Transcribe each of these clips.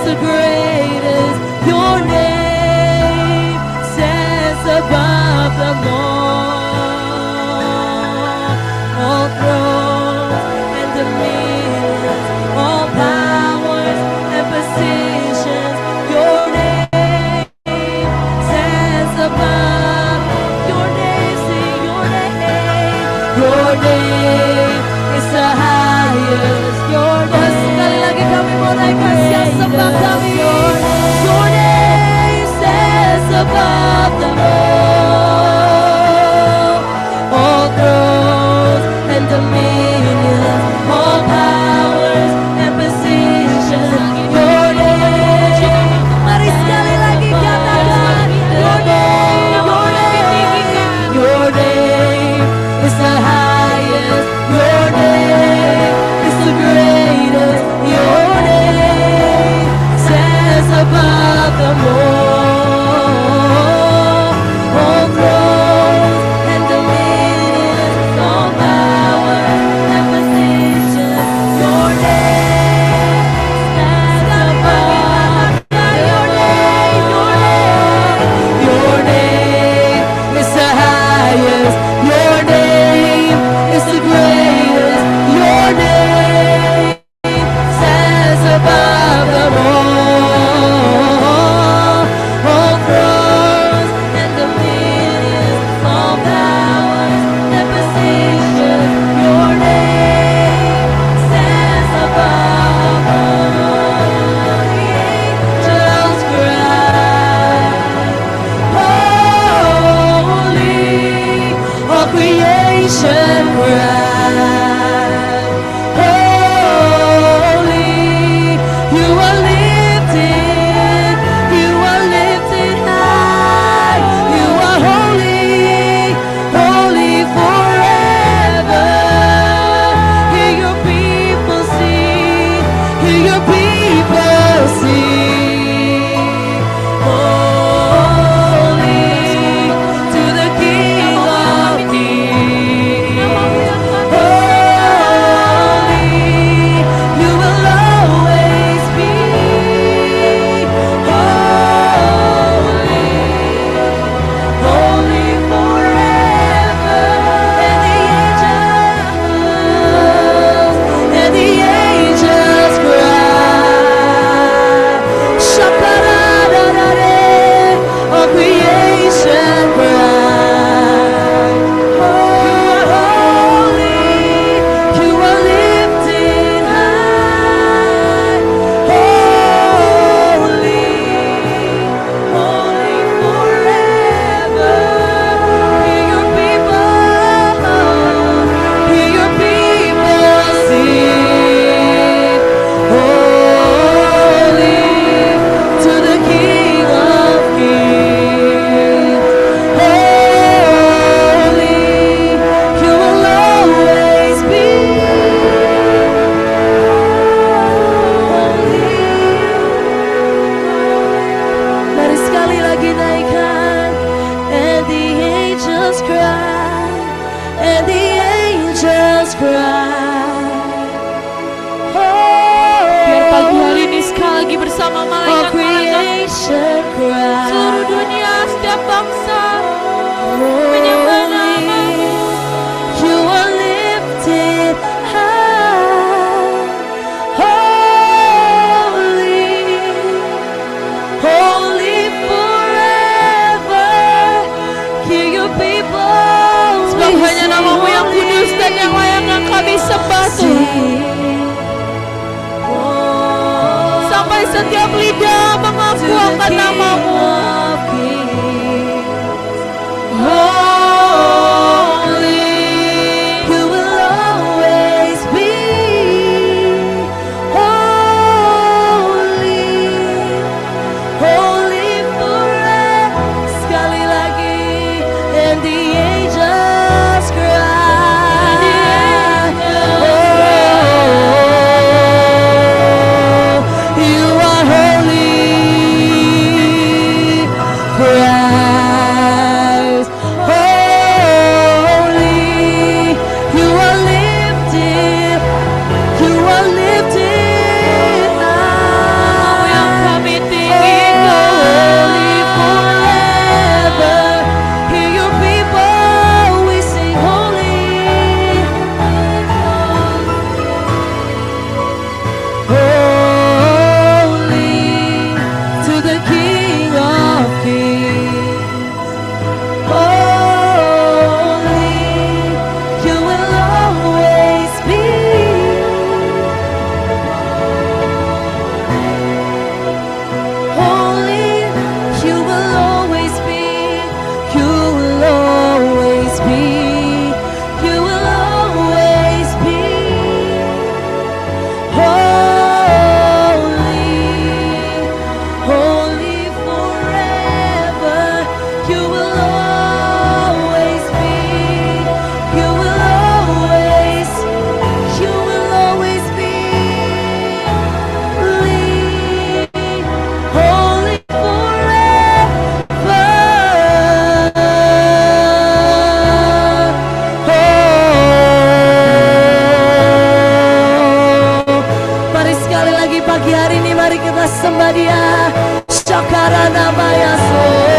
the greatest. Your name stands above them all thrones and dominions, all powers and positions. Your name stands above. Your name, sing your name. Your name is the highest. Your name. Sekali lagi kami mau naikkan siap sembah kami. Your name stands above them all thrones and dominions, all powers and positions. Your name. Mari sekali lagi katakan. Your name, your name, your name is the highest. Your name is the greatest. Your name stands above them all thrones and dominions, all powers and positions. Your name stands above. Your name, your name is the highest. Your name is the greatest. Your name stands above them all thrones and dominions, all powers and positions. Your name stands above all. The angels cry, holy, all creation cry, holy, you are lifted, you are lifted high, you are holy, holy forever. Hear your people sing, hear your people sing, holy to the King of Kings. Holy, you will always be holy, holy forever. And the angels cry, Shaparadadade, all creation cry, you are holy, you are lifted high, holy, holy forever. Hear your people sing, holy to the King of Kings. Holy, you will always be holy. Mari sekali lagi naikkan. And the angels cry, and the angels cry. Biar pagi hari ini sekali lagi bersama All malaikat-malaikat creation cry. seluruh dunia, setiap bangsa menyembah namamu. You are lifted high, holy, holy forever. Hear your people Sebab hanya namamu yang kudus dan yang layak yang kami sembah Tuhan. Sampai setiap lidah mengaku akan namamu. Holy, you will always be holy, holy forever. Sekali lagi, and the angels cry, oh, you are holy. Pagi hari ini mari kita sembah Dia. Syakara nama Yesus.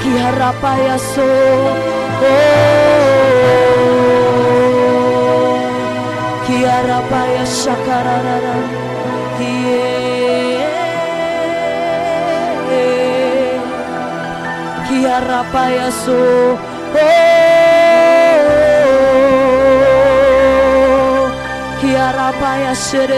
Kiara Payaso, Kiara Payasa Karara, Kiara Payaso, Kiara Payasa,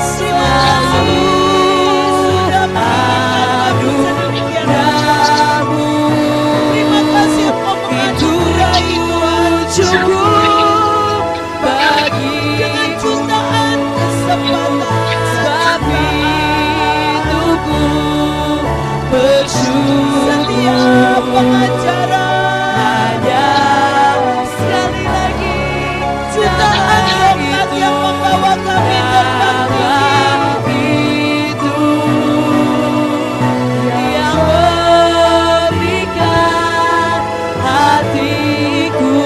selalu anugerahmu. Terima kasih Engkau menganugerai Tuhan. Cukup bagi Dengan jutaan kesempatan. sebab itu ku bersyukur. Setiap pengajaran. Hanya sekali lagi Jutaan berkat yang membawa kami terbang tinggi. itu yang memberikan hatiku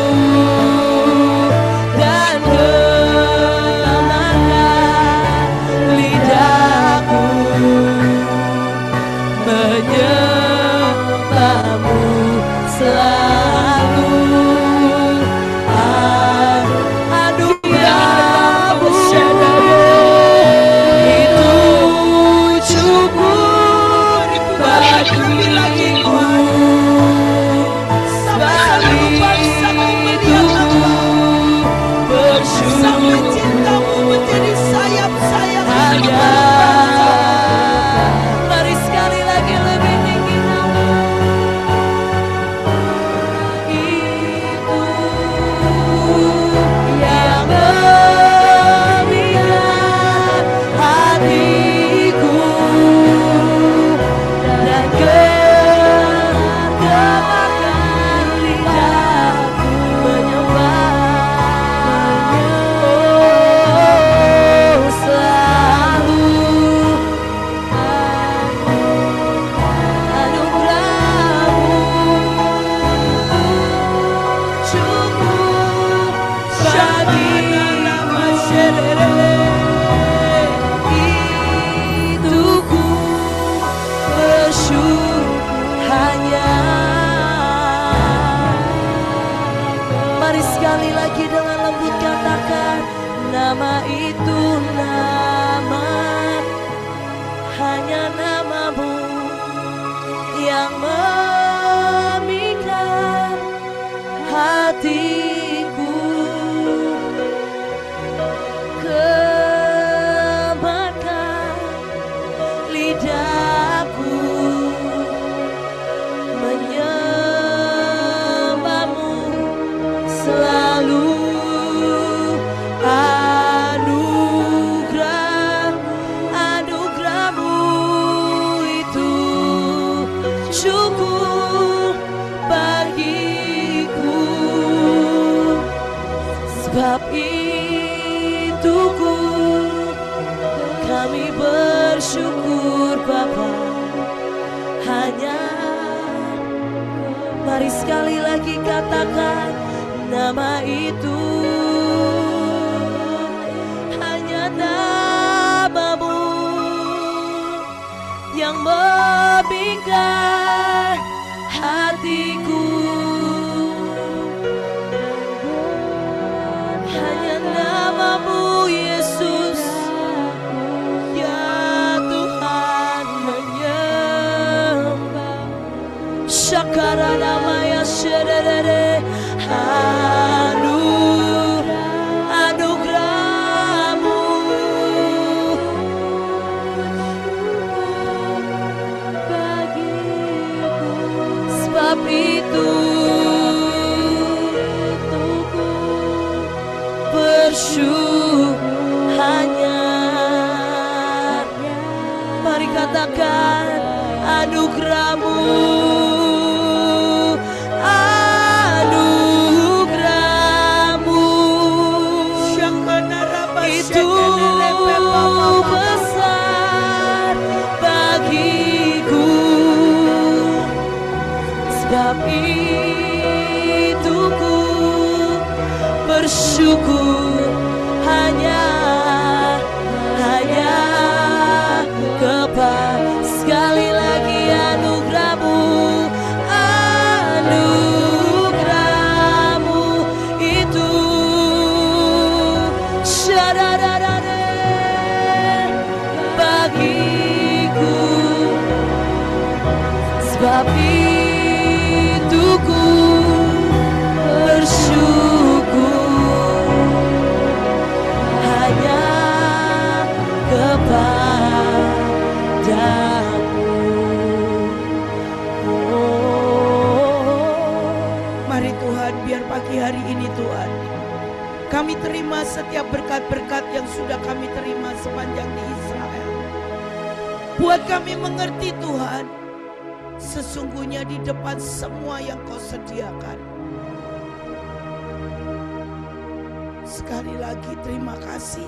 dan gemarkan lidahku menyembahmu selalu. Anugerahmu itu cukup bagiku. Sampai bangsaku melihat bersyukur sampai cintamu menjadi sayap-sayap yang hanya. terbang. Mari sekali lagi lebih tinggi nama itu yang memberikan hatiku dan gemarkan lidahku menyembah selalu. Anugerahmu cukup bagi hidupku bersyukur hanya. Mari sekali lagi dengan lembut katakan nama itu, nama hanya namamu yang memikat hatiku. Gemarkan lidahku menyembahmu selalu. Anugerahmu itu cukup bagiku. Sebab itu kami bersyukur Bapa. Hanya mari sekali lagi katakan nama itu, hanya namamu yang membingkai hatiku. Hanya namamu Yesus, ya Tuhan menyembah. Syakara namanya syedere anugerahmu sebab itu bersyukur hanya. Mari katakan anugerahmu, anugerahmu itu besar bagiku. Sebab itu ku bersyukur hanya kepada sekali lagi anugerahmu, anugerahmu itu syadadadade bagiku. Sebab itu ku bersyukur hanya Kami terima setiap berkat-berkat yang sudah kami terima sepanjang di Israel. Buat kami mengerti Tuhan, sesungguhnya di depan semua yang Kau sediakan. Sekali lagi terima kasih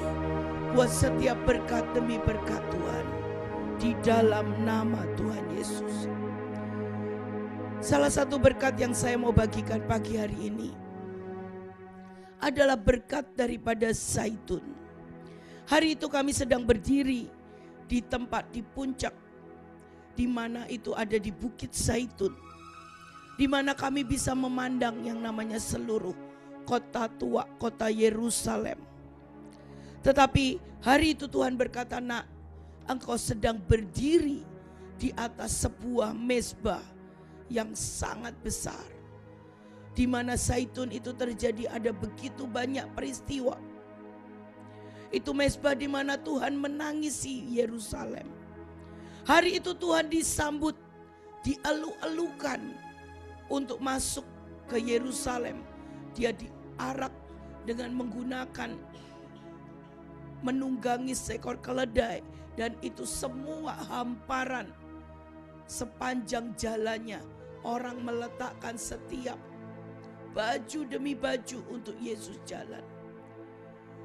buat setiap berkat demi berkat Tuhan. Di dalam nama Tuhan Yesus. Salah satu berkat yang saya mau bagikan pagi hari ini adalah berkat daripada zaitun. Hari itu kami sedang berdiri di tempat di puncak, di mana itu ada di Bukit Zaitun, di mana kami bisa memandang yang namanya seluruh kota tua, kota Yerusalem. Tetapi hari itu Tuhan berkata, "Nak, engkau sedang berdiri di atas sebuah mezbah yang sangat besar. Di mana zaitun itu terjadi ada begitu banyak peristiwa. Itu mezbah di mana Tuhan menangisi Yerusalem. Hari itu Tuhan disambut, dielu-elukan untuk masuk ke Yerusalem. Dia diarak dengan menggunakan menunggangi seekor keledai, dan itu semua hamparan sepanjang jalannya. Orang meletakkan setiap baju demi baju untuk Yesus jalan.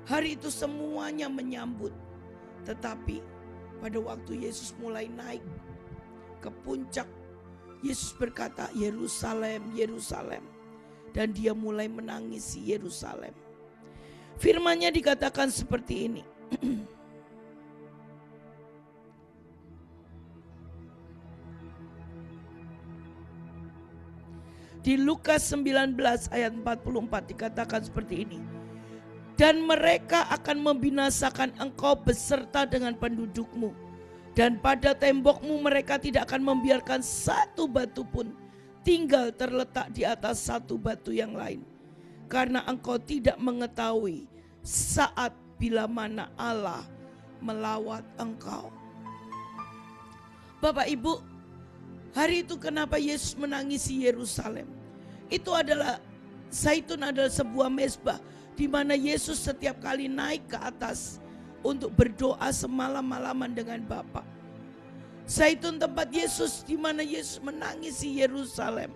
Hari itu semuanya menyambut. Tetapi pada waktu Yesus mulai naik ke puncak, Yesus berkata, "Yerusalem, Yerusalem." Dan dia mulai menangisi Yerusalem. Firman-Nya dikatakan seperti ini. Di Lukas 19 ayat 44 dikatakan seperti ini. Dan mereka akan membinasakan engkau beserta dengan pendudukmu. Dan pada tembokmu mereka tidak akan membiarkan satu batu pun tinggal terletak di atas satu batu yang lain. Karena engkau tidak mengetahui saat bila mana Allah melawat engkau. Bapak Ibu, hari itu kenapa Yesus menangisi Yerusalem? Itu adalah, zaitun adalah sebuah mezbah di mana Yesus setiap kali naik ke atas untuk berdoa semalam-malaman dengan Bapa. Zaitun tempat Yesus di mana Yesus menangisi Yerusalem.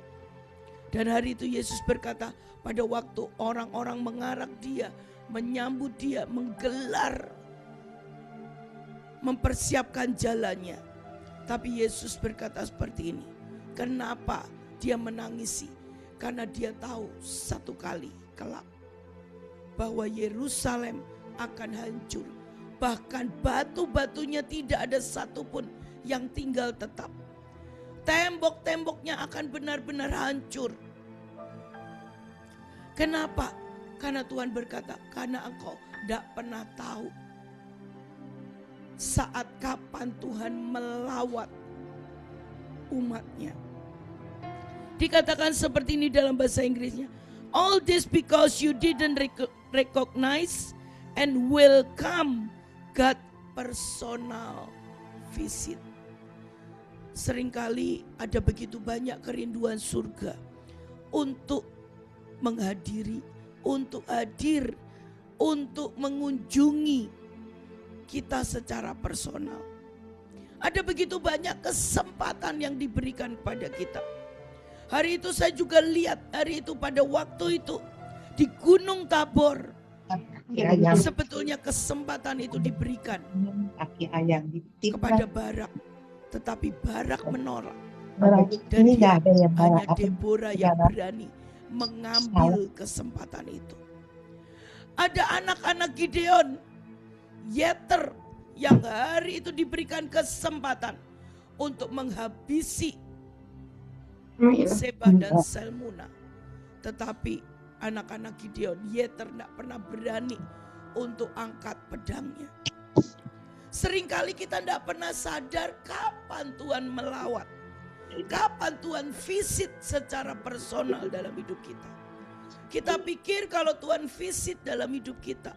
Dan hari itu Yesus berkata, pada waktu orang-orang mengarak dia, menyambut dia, menggelar, mempersiapkan jalannya. Tapi Yesus berkata seperti ini. Kenapa dia menangisi? Karena dia tahu satu kali kelak bahwa Yerusalem akan hancur. Bahkan batu-batunya tidak ada satupun yang tinggal tetap. Tembok-temboknya akan benar-benar hancur. Kenapa? Karena Tuhan berkata, karena engkau tidak pernah tahu saat kapan Tuhan melawat umatnya. Dikatakan seperti ini dalam bahasa Inggrisnya. All this because you didn't recognize and welcome God personal visit. Seringkali ada begitu banyak kerinduan surga untuk menghadiri, untuk hadir, untuk mengunjungi kita secara personal. Ada begitu banyak kesempatan yang diberikan kepada kita. Hari itu saya juga lihat, hari itu pada waktu itu di Gunung Tabor, sebetulnya kesempatan itu diberikan kepada Barak, tetapi Barak menolak. Dan hanya Deborah yang berani mengambil kesempatan itu. Ada anak-anak Gideon, Yeter, yang hari itu diberikan kesempatan untuk menghabisi Zebah dan Salmuna. Tetapi anak-anak Gideon, Yeter, tidak pernah berani untuk angkat pedangnya. Seringkali kita tidak pernah sadar kapan Tuhan melawat, kapan Tuhan visit secara personal dalam hidup kita. Kita pikir kalau Tuhan visit dalam hidup kita,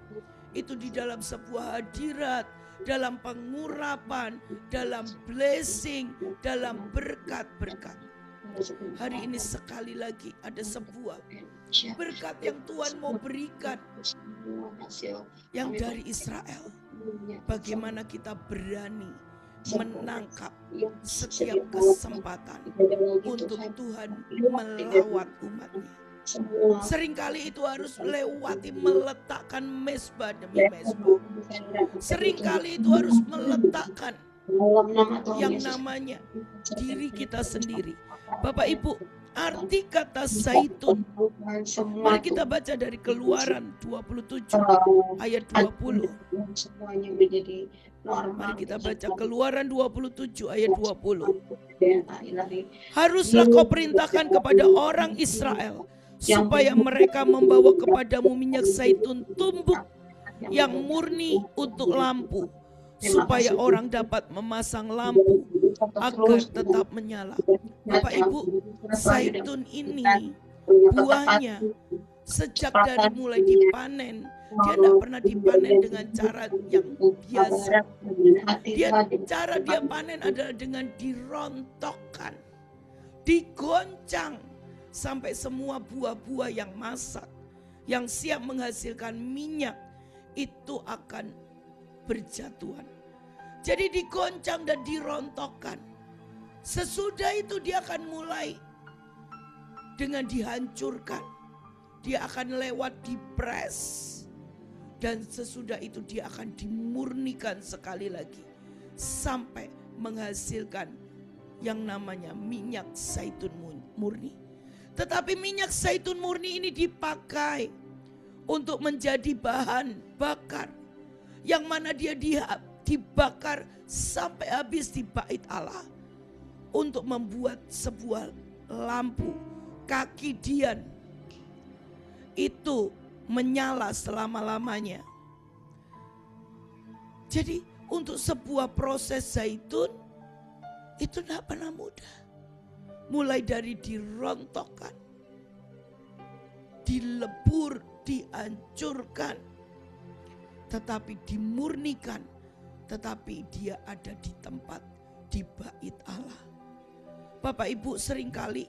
itu di dalam sebuah hadirat, dalam pengurapan, dalam blessing, dalam berkat-berkat. Hari ini sekali lagi ada sebuah berkat yang Tuhan mau berikan yang dari Israel. Bagaimana kita berani menangkap setiap kesempatan untuk Tuhan melawat umatnya. Seringkali itu harus melewati meletakkan mezbah demi mezbah. Seringkali itu harus meletakkan yang namanya diri kita sendiri. Bapak Ibu, arti kata zaitun, mari kita baca dari Keluaran 27 ayat 20. Mari kita baca Keluaran 27 ayat 20. Haruslah kau perintahkan kepada orang Israel supaya mereka membawa kepadamu minyak zaitun tumbuk yang murni untuk lampu, supaya orang dapat memasang lampu agar tetap menyala. Bapak Ibu, zaitun ini buahnya sejak dari mulai dipanen, dia tidak pernah dipanen dengan cara yang biasa. Cara dia panen adalah dengan dirontokkan, digoncang, sampai semua buah-buah yang masak, yang siap menghasilkan minyak, itu akan berjatuhan. Jadi digoncang dan dirontokkan. Sesudah itu dia akan mulai dengan dihancurkan. Dia akan lewat dipres. Dan sesudah itu dia akan dimurnikan sekali lagi. Sampai menghasilkan yang namanya minyak zaitun murni. Tetapi minyak zaitun murni ini dipakai untuk menjadi bahan bakar. Yang mana dia dibakar sampai habis di bait Allah. Untuk membuat sebuah lampu kaki dian. Itu menyala selama-lamanya. Jadi untuk sebuah proses zaitun itu tidak pernah mudah. Mulai dari dirontokkan, dilebur, dihancurkan, tetapi dimurnikan, tetapi dia ada di tempat di bait Allah. Bapak Ibu, seringkali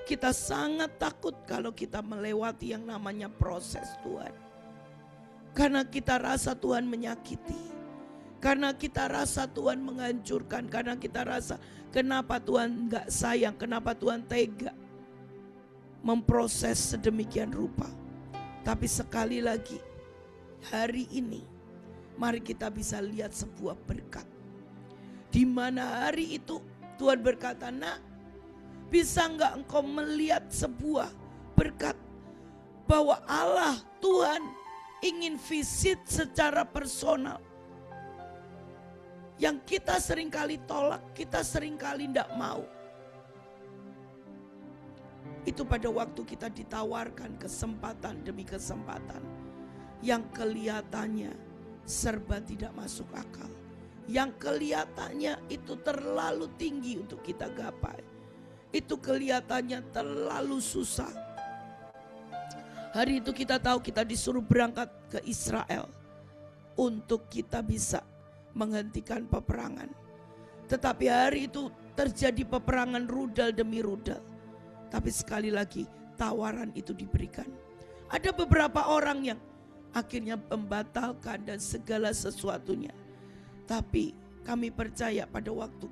kita sangat takut kalau kita melewati yang namanya proses Tuhan. Karena kita rasa Tuhan menyakiti. Karena kita rasa Tuhan menghancurkan. Karena kita rasa kenapa Tuhan gak sayang. Kenapa Tuhan tega memproses sedemikian rupa. Tapi sekali lagi, hari ini mari kita bisa lihat sebuah berkat. Di mana hari itu Tuhan berkata, nak, bisa gak engkau melihat sebuah berkat. Bahwa Allah Tuhan ingin visit secara personal. Yang kita seringkali tolak, kita seringkali tidak mau. Itu pada waktu kita ditawarkan kesempatan demi kesempatan. Yang kelihatannya serba tidak masuk akal. Yang kelihatannya itu terlalu tinggi untuk kita gapai. Itu kelihatannya terlalu susah. Hari itu kita tahu kita disuruh berangkat ke Israel. Untuk kita bisa menghentikan peperangan. Tetapi hari itu terjadi peperangan rudal demi rudal. Tapi sekali lagi tawaran itu diberikan. Ada beberapa orang yang akhirnya membatalkan dan segala sesuatunya. Tapi kami percaya pada waktu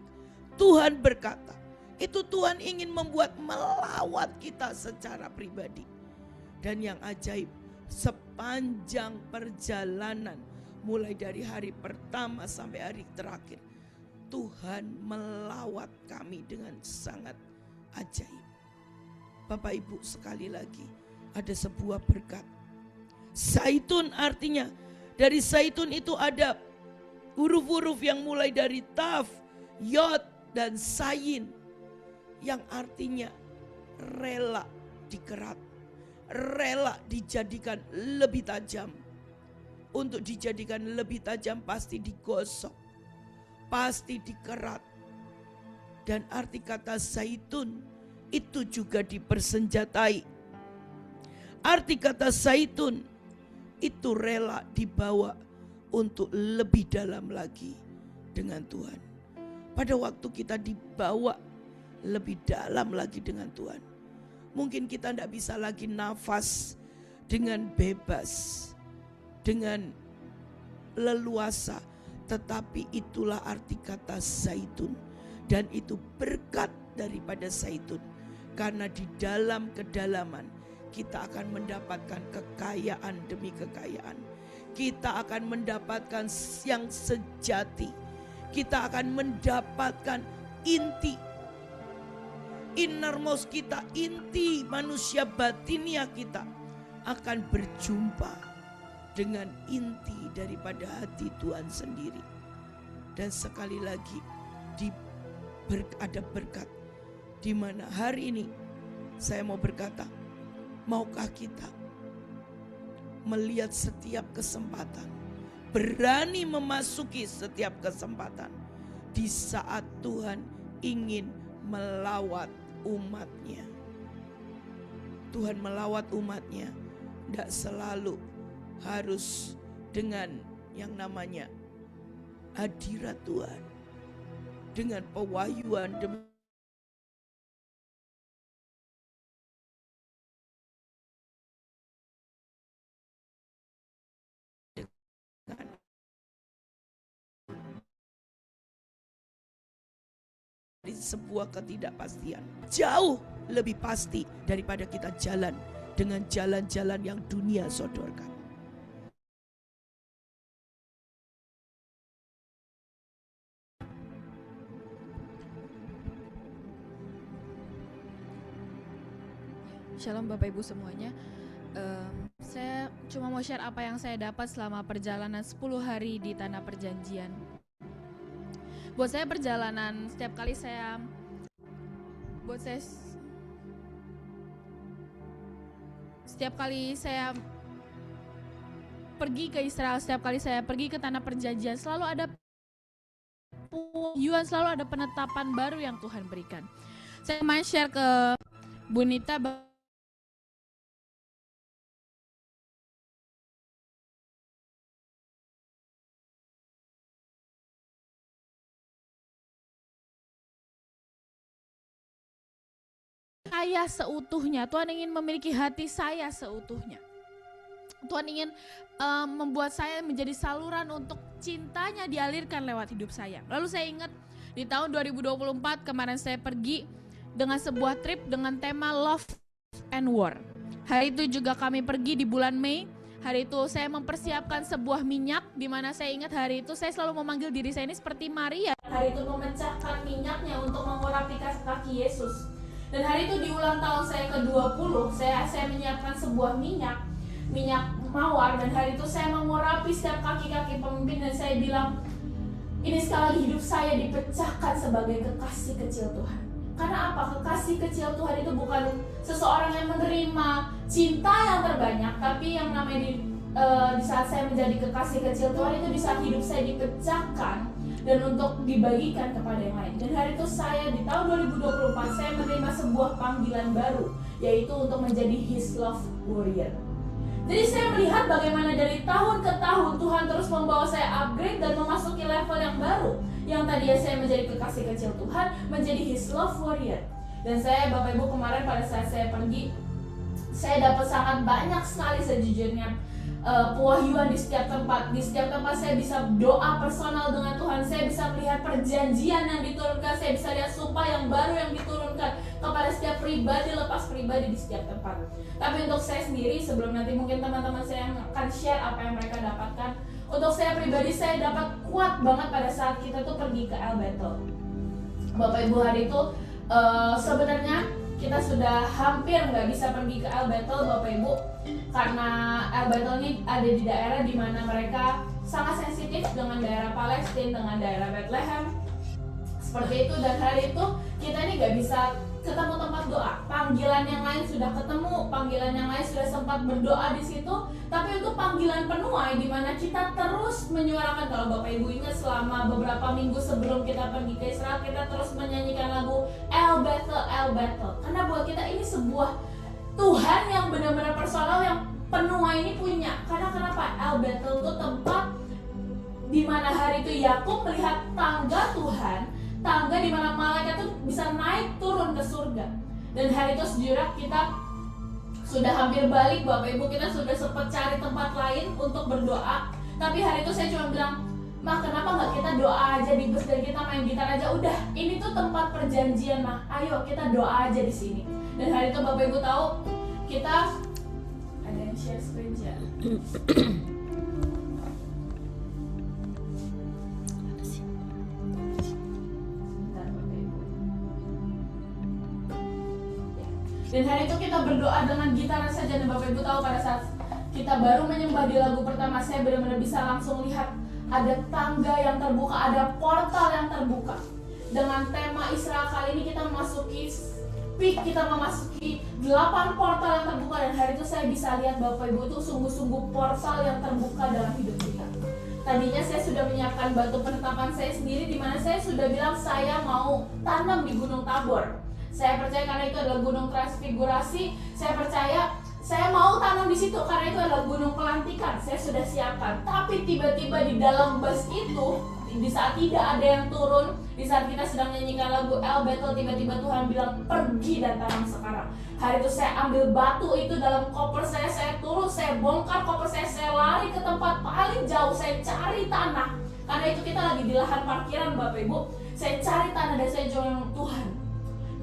Tuhan berkata, itu Tuhan ingin membuat melawat kita secara pribadi. Dan yang ajaib, sepanjang perjalanan mulai dari hari pertama sampai hari terakhir, Tuhan melawat kami dengan sangat ajaib. Bapak Ibu, sekali lagi ada sebuah berkat. Zaitun artinya, dari zaitun itu ada huruf-huruf yang mulai dari taf, yod, dan sayin. Yang artinya rela dikerat, rela dijadikan lebih tajam. Untuk dijadikan lebih tajam pasti digosok, pasti dikerat. Dan arti kata zaitun itu juga dipersenjatai. Arti kata zaitun itu rela dibawa untuk lebih dalam lagi dengan Tuhan. Pada waktu kita dibawa lebih dalam lagi dengan Tuhan. Mungkin kita tidak bisa lagi nafas dengan bebas, dengan leluasa. Tetapi itulah arti kata zaitun. Dan itu berkat daripada zaitun. Karena di dalam kedalaman kita akan mendapatkan kekayaan demi kekayaan. Kita akan mendapatkan yang sejati. Kita akan mendapatkan inti. Innermost kita, inti manusia batinia kita akan berjumpa dengan inti daripada hati Tuhan sendiri. Dan sekali lagi ada berkat di mana hari ini saya mau berkata, maukah kita melihat setiap kesempatan, berani memasuki setiap kesempatan di saat Tuhan ingin melawat umatnya. Tuhan melawat umatnya tidak selalu harus dengan yang namanya hadirat Tuhan, dengan pewahyuan demi sebuah ketidakpastian. Jauh lebih pasti daripada kita jalan dengan jalan-jalan yang dunia sodorkan. Shalom Bapak Ibu semuanya. Saya cuma mau share apa yang saya dapat selama perjalanan 10 hari di Tanah Perjanjian. Buat saya perjalanan setiap kali saya pergi ke Israel, setiap kali saya pergi ke Tanah Perjanjian, selalu ada pewahyuan, selalu ada penetapan baru yang Tuhan berikan. Saya mau share ke Bunita saya seutuhnya. Tuhan ingin memiliki hati saya seutuhnya. Tuhan ingin membuat saya menjadi saluran untuk cintanya dialirkan lewat hidup saya. Lalu saya ingat di tahun 2024 kemarin saya pergi dengan sebuah trip dengan tema Love and War. Hari itu juga kami pergi di bulan Mei. Hari itu saya mempersiapkan sebuah minyak, di mana saya ingat hari itu saya selalu memanggil diri saya ini seperti Maria. Hari itu memecahkan minyaknya untuk mengurapi kaki Yesus. Dan hari itu di ulang tahun saya ke-20, saya menyiapkan sebuah minyak mawar, dan hari itu saya mengurapi setiap kaki-kaki pemimpin, dan saya bilang, ini sekali lagi hidup saya dipecahkan sebagai kekasih kecil Tuhan. Karena apa? Kekasih kecil Tuhan itu bukan seseorang yang menerima cinta yang terbanyak, tapi yang namanya di saat saya menjadi kekasih kecil Tuhan itu di saat hidup saya dipecahkan dan untuk dibagikan kepada yang lain. Dan hari itu saya di tahun 2024 saya menerima sebuah panggilan baru, yaitu untuk menjadi His Love Warrior. Jadi saya melihat bagaimana dari tahun ke tahun Tuhan terus membawa saya upgrade dan memasuki level yang baru. Yang tadinya saya menjadi kekasih kecil Tuhan, menjadi His Love Warrior. Dan saya, Bapak Ibu, kemarin pada saat saya pergi, saya dapat sangat banyak sekali sejujurnya pewahyuan di setiap tempat. Di setiap tempat saya bisa doa personal dengan Tuhan. Saya bisa melihat perjanjian yang diturunkan. Saya bisa lihat sumpah yang baru yang diturunkan kepada setiap pribadi lepas pribadi di setiap tempat. Tapi untuk saya sendiri, sebelum nanti mungkin teman-teman saya akan share apa yang mereka dapatkan, untuk saya pribadi saya dapat kuat banget pada saat kita tuh pergi ke El Bethel. Bapak Ibu, hari itu sebenarnya kita sudah hampir nggak bisa pergi ke El Bethel, Bapak Ibu, karena El Bethel ini ada di daerah di mana mereka sangat sensitif dengan daerah Palestina, dengan daerah Bethlehem, seperti itu. Dan hari itu kita ini nggak bisa ketemu tempat doa. Panggilan yang lain sudah ketemu, panggilan yang lain sudah sempat berdoa di situ, tapi untuk panggilan penuai di mana kita terus menyuarakan. Kalau Bapak Ibu ingat, selama beberapa minggu sebelum kita pergi ke Israel, kita terus menyanyikan lagu El Bethel, El Bethel. Karena buat kita ini sebuah Tuhan yang benar-benar personal, yang penuai ini punya. Karena kenapa? El Bethel itu tempat di mana hari itu Yakub melihat tangga Tuhan, tangga di mana malaikat itu bisa naik turun ke surga. Dan hari itu sejujurnya kita sudah hampir balik Bapak Ibu, kita sudah sempat cari tempat lain untuk berdoa. Tapi hari itu saya cuma bilang, "Mah, kenapa nggak kita doa aja di bus dan kita main gitar aja? Udah, ini tuh tempat perjanjian, Mah. Ayo kita doa aja di sini." Dan hari itu Bapak Ibu tahu, kita ada yang share screen ya. Dan hari itu kita berdoa dengan gitar saja. Dan Bapak Ibu tahu pada saat kita baru menyembah di lagu pertama, saya benar-benar bisa langsung lihat ada tangga yang terbuka, ada portal yang terbuka. Dengan tema Israel kali ini kita memasuki kita memasuki 8 portal yang terbuka. Dan hari itu saya bisa lihat Bapak Ibu itu sungguh-sungguh portal yang terbuka dalam hidup kita. Tadinya saya sudah menyiapkan batu penetapan saya sendiri, di mana saya sudah bilang saya mau tanam di Gunung Tabor. Saya percaya karena itu adalah gunung transfigurasi. Saya percaya saya mau tanam di situ karena itu adalah gunung pelantikan. Saya sudah siapkan. Tapi tiba-tiba di dalam bus itu, di saat tidak ada yang turun, di saat kita sedang menyanyikan lagu El Bethel, tiba-tiba Tuhan bilang pergi dan tanam sekarang. Hari itu saya ambil batu itu dalam koper saya turun, saya bongkar koper saya lari ke tempat paling jauh, saya cari tanah. Karena itu kita lagi di lahan parkiran Bapak Ibu. Saya cari tanah dan saya bilang, Tuhan,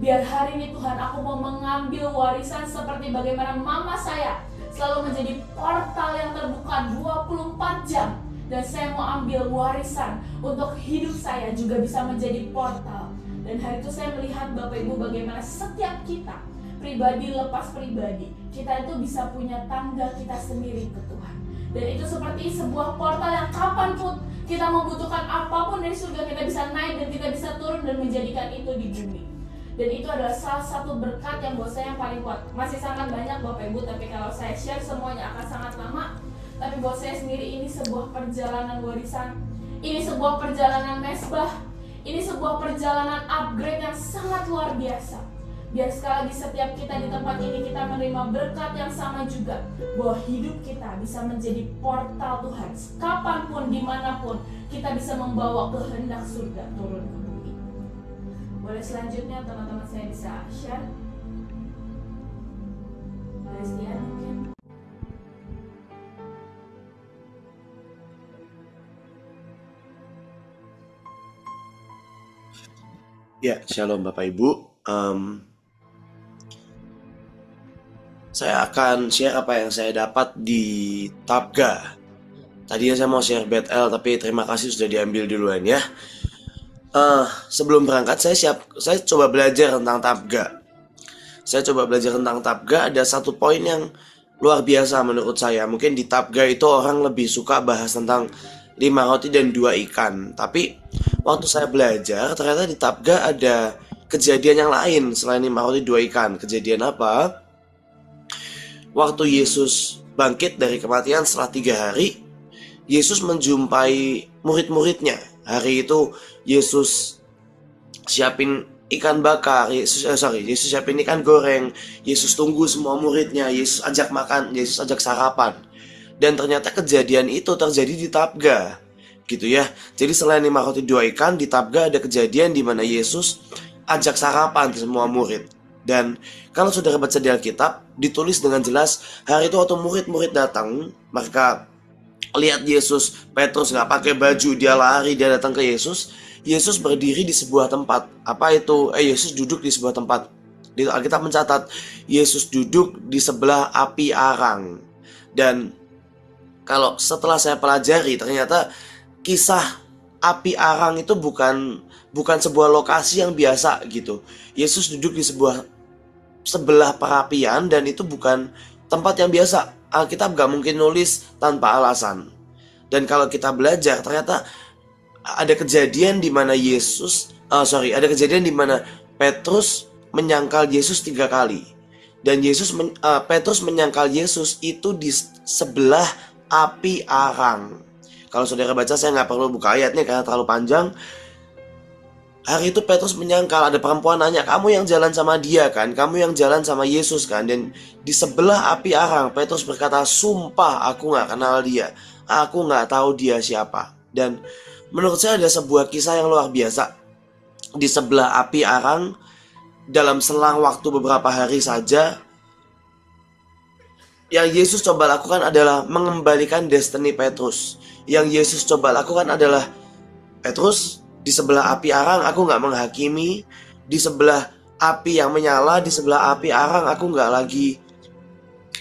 biar hari ini Tuhan aku mau mengambil warisan seperti bagaimana mama saya selalu menjadi portal yang terbuka 24 jam. Dan saya mau ambil warisan untuk hidup saya juga bisa menjadi portal. Dan hari itu saya melihat Bapak Ibu bagaimana setiap kita, pribadi lepas pribadi, kita itu bisa punya tangga kita sendiri ke Tuhan. Dan itu seperti sebuah portal yang kapanpun kita membutuhkan apapun dari surga, kita bisa naik dan kita bisa turun dan menjadikan itu di bumi. Dan itu adalah salah satu berkat yang buat saya yang paling kuat. Masih sangat banyak Bapak Ibu, tapi kalau saya share semuanya akan sangat lama. Tapi buat saya sendiri ini sebuah perjalanan warisan. Ini sebuah perjalanan mesbah. Ini sebuah perjalanan upgrade yang sangat luar biasa. Biar sekali lagi setiap kita di tempat ini kita menerima berkat yang sama juga. Bahwa hidup kita bisa menjadi portal Tuhan. Kapanpun, dimanapun, kita bisa membawa kehendak surga turun ke bumi. Boleh selanjutnya teman-teman saya bisa share. Christian mungkin. Ya, shalom Bapak Ibu. Saya akan share apa yang saya dapat di Tabga. Tadinya saya mau share Bethel, tapi terima kasih sudah diambil duluan ya. Sebelum berangkat saya coba belajar tentang Tabga. Saya coba belajar tentang Tabga. Ada satu poin yang luar biasa menurut saya. Mungkin di Tabga itu orang lebih suka bahas tentang 5 roti dan 2 ikan. Tapi waktu saya belajar, ternyata di Tabga ada kejadian yang lain selain 5 roti 2 ikan. Kejadian apa? Waktu Yesus bangkit dari kematian setelah 3 hari, Yesus menjumpai murid-muridnya. Hari itu Yesus siapin ikan bakar, Yesus siapin ikan goreng. Yesus tunggu semua muridnya, Yesus ajak makan, Yesus ajak sarapan. Dan ternyata kejadian itu terjadi di Tabga, gitu ya. Jadi selain 5 roti 2 ikan, di Tabga ada kejadian di mana Yesus ajak sarapan semua murid. Dan kalau saudara baca di Alkitab, ditulis dengan jelas, hari itu waktu murid-murid datang, mereka lihat Yesus, Petrus gak pakai baju, dia lari, dia datang ke Yesus. Yesus berdiri di sebuah tempat. Apa itu? Yesus duduk di sebuah tempat. Di Alkitab mencatat, Yesus duduk di sebelah api arang. Dan kalau setelah saya pelajari, ternyata kisah api arang itu bukan sebuah lokasi yang biasa gitu. Yesus duduk di sebelah perapian, dan itu bukan tempat yang biasa. Alkitab gak mungkin nulis tanpa alasan. Dan kalau kita belajar, ternyata ada kejadian di mana ada kejadian di mana Petrus menyangkal Yesus 3 kali. Dan Petrus menyangkal Yesus itu di sebelah api arang. Kalau saudara baca, saya nggak perlu buka ayatnya karena terlalu panjang. Hari itu Petrus menyangkal, ada perempuan nanya, kamu yang jalan sama dia kan? Kamu yang jalan sama Yesus kan? Dan di sebelah api arang, Petrus berkata, sumpah aku nggak kenal dia. Aku nggak tahu dia siapa. Dan menurut saya ada sebuah kisah yang luar biasa. di sebelah api arang dalam selang waktu beberapa hari saja. Yang Yesus coba lakukan adalah mengembalikan destiny Petrus. Yang Yesus coba lakukan adalah, Petrus, di sebelah api arang aku gak menghakimi, di sebelah api yang menyala, di sebelah api arang aku gak lagi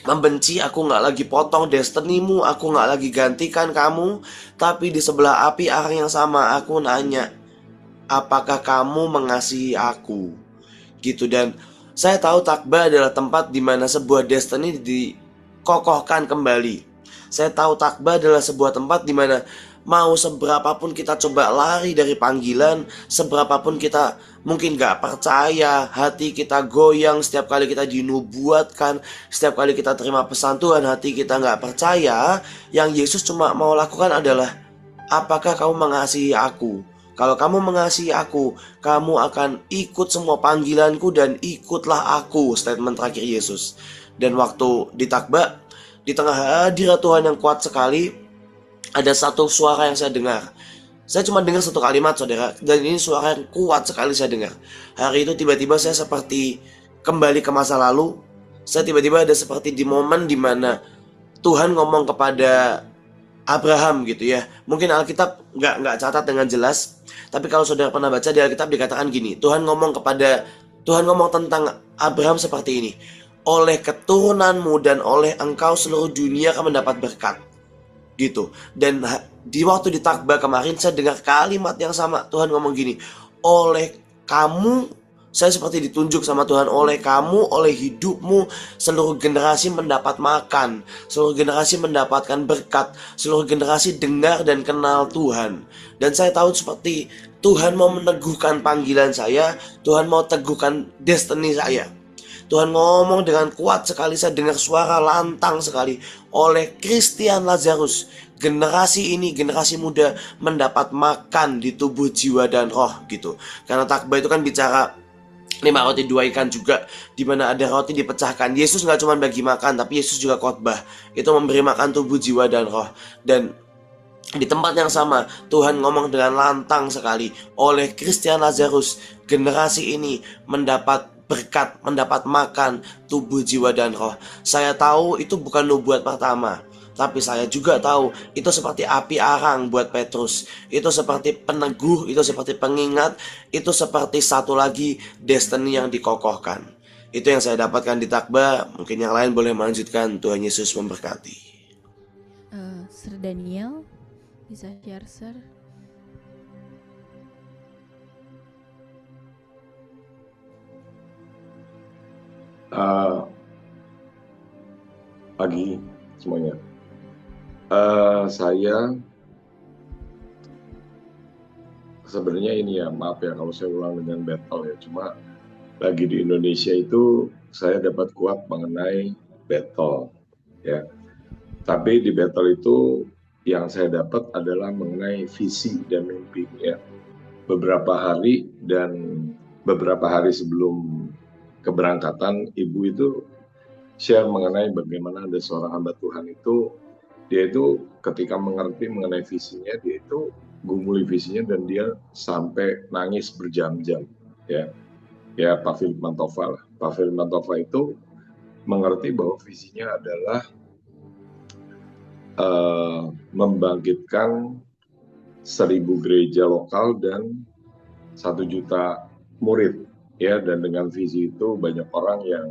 membenci, aku gak lagi potong destinimu, aku gak lagi gantikan kamu. Tapi di sebelah api arang yang sama aku nanya, apakah kamu mengasihi aku? Gitu. Dan saya tahu Takba adalah tempat di mana sebuah destiny dikokohkan kembali. Saya tahu Takba adalah sebuah tempat di mana mau seberapapun kita coba lari dari panggilan, seberapapun kita mungkin gak percaya, hati kita goyang setiap kali kita dinubuatkan, setiap kali kita terima pesan Tuhan, hati kita gak percaya. Yang Yesus cuma mau lakukan adalah, apakah kamu mengasihi aku? Kalau kamu mengasihi aku, kamu akan ikut semua panggilanku dan ikutlah aku. Statement terakhir Yesus. Dan waktu di Takba, di tengah hadirat Tuhan yang kuat sekali, ada satu suara yang saya dengar. Saya cuma dengar satu kalimat, saudara, dan ini suara yang kuat sekali saya dengar. Hari itu tiba-tiba saya seperti kembali ke masa lalu. Saya tiba-tiba ada seperti di momen di mana Tuhan ngomong kepada Abraham gitu ya. Mungkin Alkitab nggak catat dengan jelas, tapi kalau saudara pernah baca di Alkitab dikatakan gini, Tuhan ngomong tentang Abraham seperti ini. Oleh keturunanmu dan oleh engkau seluruh dunia akan mendapat berkat. Gitu. Dan di waktu di Takba kemarin saya dengar kalimat yang sama. Tuhan ngomong gini, oleh kamu, saya seperti ditunjuk sama Tuhan, oleh kamu, oleh hidupmu, seluruh generasi mendapat makan, seluruh generasi mendapatkan berkat, seluruh generasi dengar dan kenal Tuhan. Dan saya tahu seperti Tuhan mau meneguhkan panggilan saya, Tuhan mau teguhkan destiny saya. Tuhan ngomong dengan kuat sekali, saya dengar suara lantang sekali. Oleh Christian Lazarus, generasi ini, generasi muda mendapat makan di tubuh, jiwa, dan roh gitu. Karena Takba itu kan bicara 5 roti 2 ikan juga, di mana ada roti dipecahkan. Yesus gak cuma bagi makan, tapi Yesus juga khotbah. Itu memberi makan tubuh, jiwa, dan roh. Dan di tempat yang sama, Tuhan ngomong dengan lantang sekali. Oleh Christian Lazarus, generasi ini mendapat berkat, mendapat makan tubuh, jiwa, dan roh. Saya tahu itu bukan nubuat pertama, tapi saya juga tahu itu seperti api arang buat Petrus. Itu seperti peneguh, itu seperti pengingat, itu seperti satu lagi destiny yang dikokohkan. Itu yang saya dapatkan di Takba. Mungkin yang lain boleh melanjutkan. Tuhan Yesus memberkati. Sir Daniel, bisa share, Sir? Pagi semuanya. Saya sebenarnya ini ya, maaf ya kalau saya ulang dengan battle ya, cuma lagi di Indonesia itu saya dapat kuat mengenai battle ya. Tapi di battle itu yang saya dapat adalah mengenai visi dan mimpi ya. Beberapa hari sebelum keberangkatan, ibu itu share mengenai bagaimana ada seorang hamba Tuhan itu, dia itu ketika mengerti mengenai visinya, dia itu gumuli visinya dan dia sampai nangis berjam-jam ya. Ya, Pak Firman Tova lah. Pak Firman Tova itu mengerti bahwa visinya adalah membangkitkan 1.000 gereja lokal dan 1 juta murid ya. Dan dengan visi itu banyak orang yang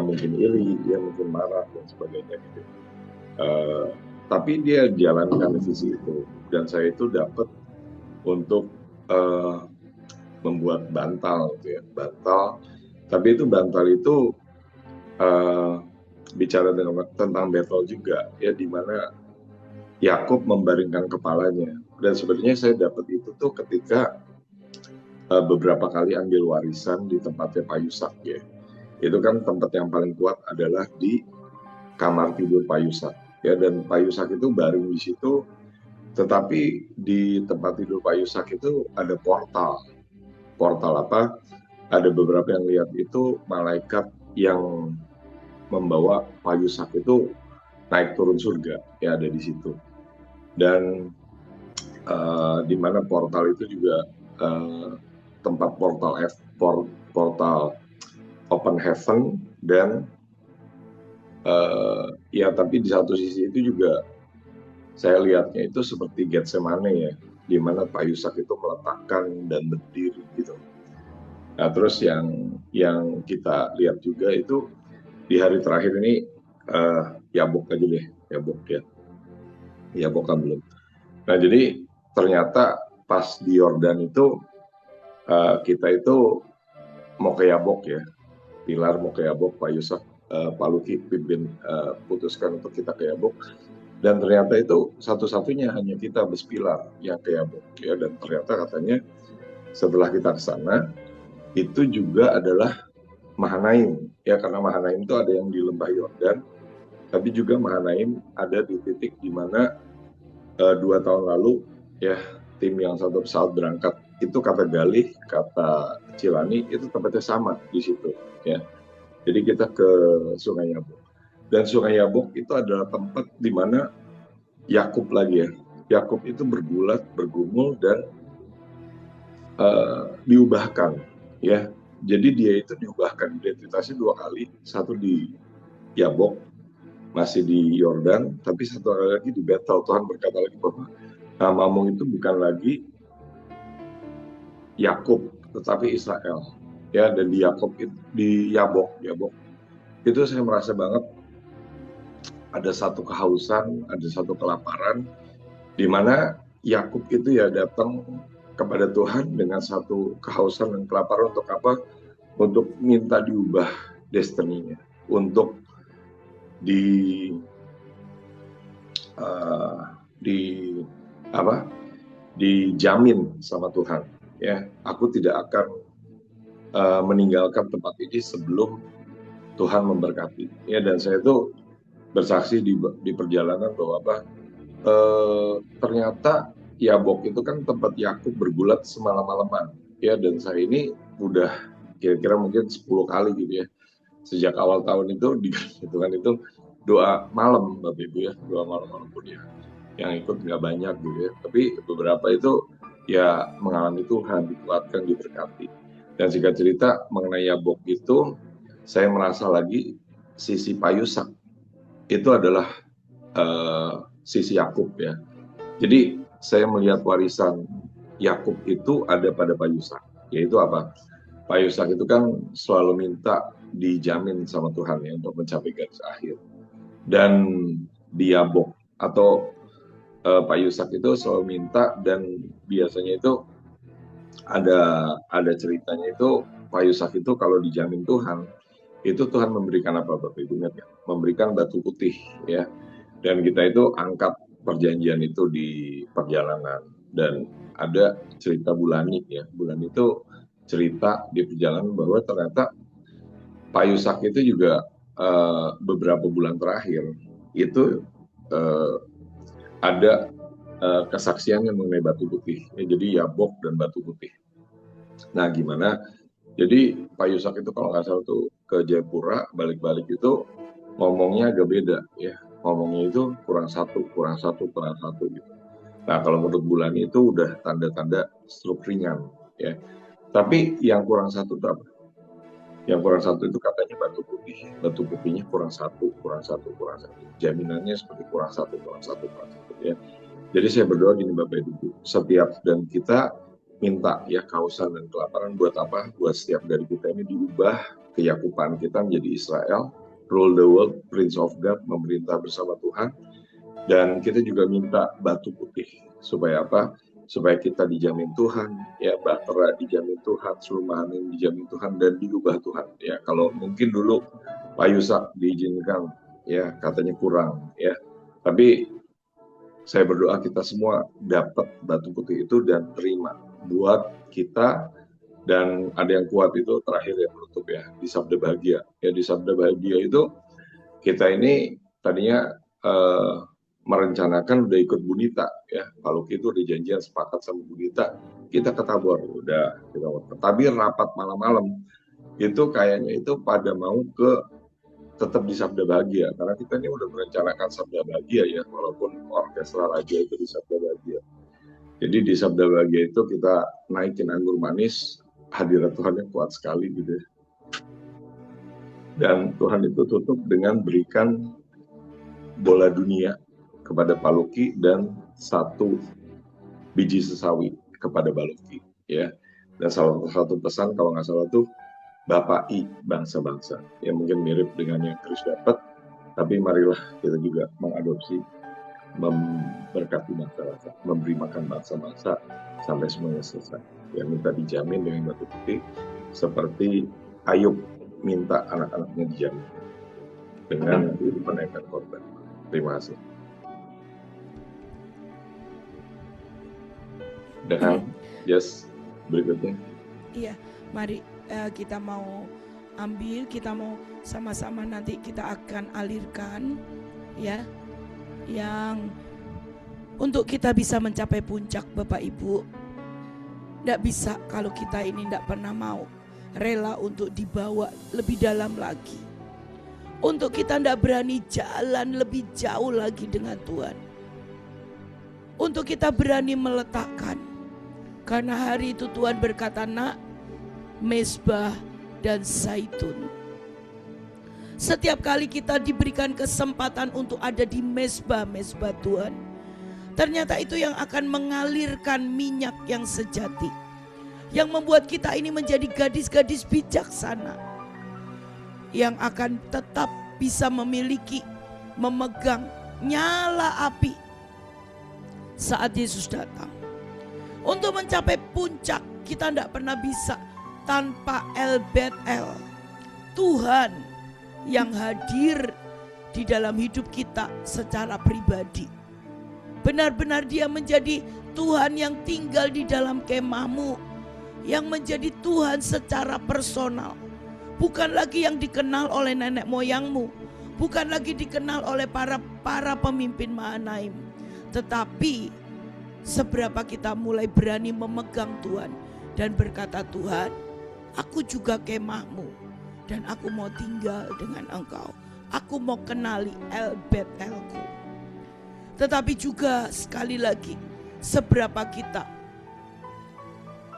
mungkin iri, yang mungkin marah dan sebagainya gitu. Tapi dia jalankan visi itu, dan saya itu dapat untuk membuat bantal gitu ya, bantal. Tapi itu bantal itu bicara tentang battle juga ya, di mana Yakub membaringkan kepalanya. Dan sebenarnya saya dapat itu tuh ketika beberapa kali ambil warisan di tempatnya Pak Yusak ya. Itu kan tempat yang paling kuat adalah di kamar tidur Pak Yusak ya, dan Pak Yusak itu baring di situ. Tetapi di tempat tidur Pak Yusak itu ada portal apa? Ada beberapa yang lihat itu malaikat yang membawa Pak Yusak itu naik turun surga ya, ada di situ. Dan di mana portal itu juga tempat portal open heaven, dan ya tapi di satu sisi itu juga saya lihatnya itu seperti Getsemane ya, di mana Pak Yusak itu meletakkan dan berdiri gitu. Nah terus yang kita lihat juga itu di hari terakhir ini, Yabok aja deh, Yabok kan belum. Nah jadi ternyata pas di Yordan itu kita itu mau ke Yabok ya, Pilar mau ke Yabok, Pak Yusak, Pak Luki pimpin putuskan untuk kita ke Yabok, dan ternyata itu satu-satunya hanya kita berpilar yang ke Yabok ya, dan ternyata katanya setelah kita ke sana itu juga adalah Mahanaim ya, karena Mahanaim itu ada yang di lembah Yordan, tapi juga Mahanaim ada di titik di mana 2 tahun lalu ya tim yang satu pesawat berangkat itu, kata Galih, kata Cilani itu tempatnya sama di situ ya. Jadi kita ke Sungai Yabok, dan Sungai Yabok itu adalah tempat di mana Yakub lagi ya. Yakub itu bergulat, bergumul, dan diubahkan ya. Jadi dia itu diubahkan identitasnya 2 kali, satu di Yabok masih di Yordan, tapi satu kali lagi di Betel. Tuhan berkata lagi bahwa namamu itu bukan lagi Yakub tetapi Israel ya. Dan di Yabok itu saya merasa banget ada satu kehausan, ada satu kelaparan, di mana Yakub itu ya datang kepada Tuhan dengan satu kehausan dan kelaparan untuk apa? Untuk minta diubah destininya, untuk dijamin sama Tuhan ya. Aku tidak akan meninggalkan tempat ini sebelum Tuhan memberkati ya. Dan saya itu bersaksi di perjalanan bahwa ternyata Yabok itu kan tempat Yakub bergulat semalam-malaman ya, dan saya ini udah kira-kira mungkin 10 kali gitu ya sejak awal tahun itu dihitungan itu doa malam Bapak Ibu ya, doa malam walaupun ya yang ikut nggak banyak gitu ya, tapi beberapa itu ya mengalami Tuhan, dikuatkan, diberkati. Dan singkat cerita mengenai Yabok itu saya merasa lagi sisi Pak Yusak itu adalah sisi Yakub ya. Jadi saya melihat warisan Yakub itu ada pada Pak Yusak, yaitu apa? Pak Yusak itu kan selalu minta dijamin sama Tuhan ya untuk mencapai garis akhir. Dan di Yabok atau Pak Yusak itu selalu minta, dan biasanya itu ada ceritanya itu Pak Yusak itu kalau dijamin Tuhan, itu Tuhan memberikan apa Bapak Ibu ingat ya? Memberikan batu putih ya. Dan kita itu angkat perjanjian itu di perjalanan, dan ada cerita Bulani ya. Bulani itu cerita di perjalanan bahwa ternyata Pak Yusak itu juga beberapa bulan terakhir itu ada kesaksiannya mengenai batu putih ya, jadi Yabok dan batu putih. Nah gimana? Jadi Pak Yusak itu kalau nggak salah tuh ke Jayapura, balik-balik itu ngomongnya agak beda ya, ngomongnya itu kurang satu gitu. Nah kalau menurut Bulani itu udah tanda-tanda stroke ringan ya. Tapi yang kurang satu itu apa? Yang kurang satu itu katanya batu putih. Batu putihnya kurang satu. Jaminannya seperti kurang satu ya. Jadi saya berdoa gini Bapak Ibu, setiap dan kita minta ya kehausan dan kelaparan buat apa? Buat setiap dari kita ini diubah keyakuban kita menjadi Israel, rule the world, Prince of God, memerintah bersama Tuhan. Dan kita juga minta batu putih supaya apa? Supaya kita dijamin Tuhan, ya Bahtera dijamin Tuhan, Sulmanin dijamin Tuhan, dan diubah Tuhan. Ya kalau mungkin dulu Pak Yusak diizinkan, ya katanya kurang, ya. Tapi saya berdoa kita semua dapat batu putih itu dan terima buat kita. Dan ada yang kuat itu terakhir yang menutup ya di Sabda Bahagia. Ya di Sabda Bahagia itu kita ini tadinya merencanakan udah ikut Bunita ya. Kalau itu udah janjian sepakat sama Bunita, kita ke Tabor udah kita tapi rapat malam-malam itu kayaknya itu pada mau ke tetap di Sabda Bahagia karena kita ini udah merencanakan Sabda Bahagia ya, walaupun orkestra raja itu di Sabda Bahagia. Jadi di Sabda Bahagia itu kita naikin anggur manis, hadirat Tuhan yang kuat sekali gitu ya. Dan Tuhan itu tutup dengan berikan bola dunia kepada Pak Luki dan 1 biji sesawi kepada Pak Luki ya. Dan salah satu pesan kalau nggak salah tuh Bapai bangsa-bangsa, yang mungkin mirip dengan yang Chris dapat, tapi marilah kita juga mengadopsi, memberkati bangsa-bangsa, memberi makan bangsa-bangsa sampai semuanya selesai. Yang minta dijamin dengan batu putih, seperti Ayub minta anak-anaknya dijamin dengan menaikkan korban. Terima kasih. Dan yes, berikutnya. Iya, mari kita mau ambil, kita mau sama-sama nanti kita akan alirkan ya, yang untuk kita bisa mencapai puncak Bapak Ibu. Tidak bisa kalau kita ini tidak pernah mau rela untuk dibawa lebih dalam lagi. Untuk kita tidak berani jalan lebih jauh lagi dengan Tuhan. Untuk kita berani meletakkan. Karena hari itu Tuhan berkata, nak, mezbah dan zaitun. Setiap kali kita diberikan kesempatan untuk ada di mezbah Tuhan, ternyata itu yang akan mengalirkan minyak yang sejati, yang membuat kita ini menjadi gadis-gadis bijaksana, yang akan tetap bisa memiliki, memegang nyala api saat Yesus datang. Untuk mencapai puncak, kita tidak pernah bisa tanpa El Bet-El, Tuhan yang hadir di dalam hidup kita secara pribadi. Benar-benar Dia menjadi Tuhan yang tinggal di dalam kemahmu, yang menjadi Tuhan secara personal. Bukan lagi yang dikenal oleh nenek moyangmu, bukan lagi dikenal oleh para pemimpin Mahanaim, tetapi seberapa kita mulai berani memegang Tuhan dan berkata, Tuhan, aku juga kemahmu dan aku mau tinggal dengan Engkau. Aku mau kenali El Bet-Elku. Tetapi juga sekali lagi, seberapa kita